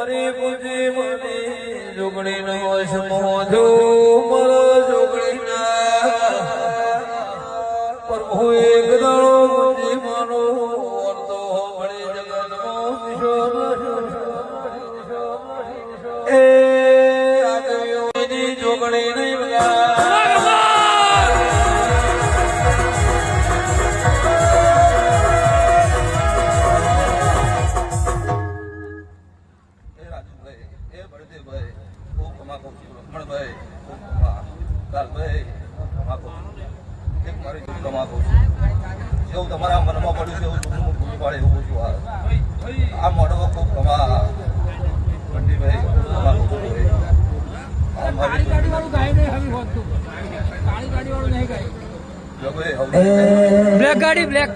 મારી પૂજી મારી જોગણી નો વશ મોજો મારો જોગણી પ્રભુ એક દાડો પૂજી માનો વર્તો ભણી જગતમાં એ આગળની જોગણી નહીં એવું તમારા મનમાં પડ્યું છે એવું છોકરું પૂરું પાડે એવું પૂછું આ મોઢો ખૂબ કમા બ્લેક ગાડી બ્લેક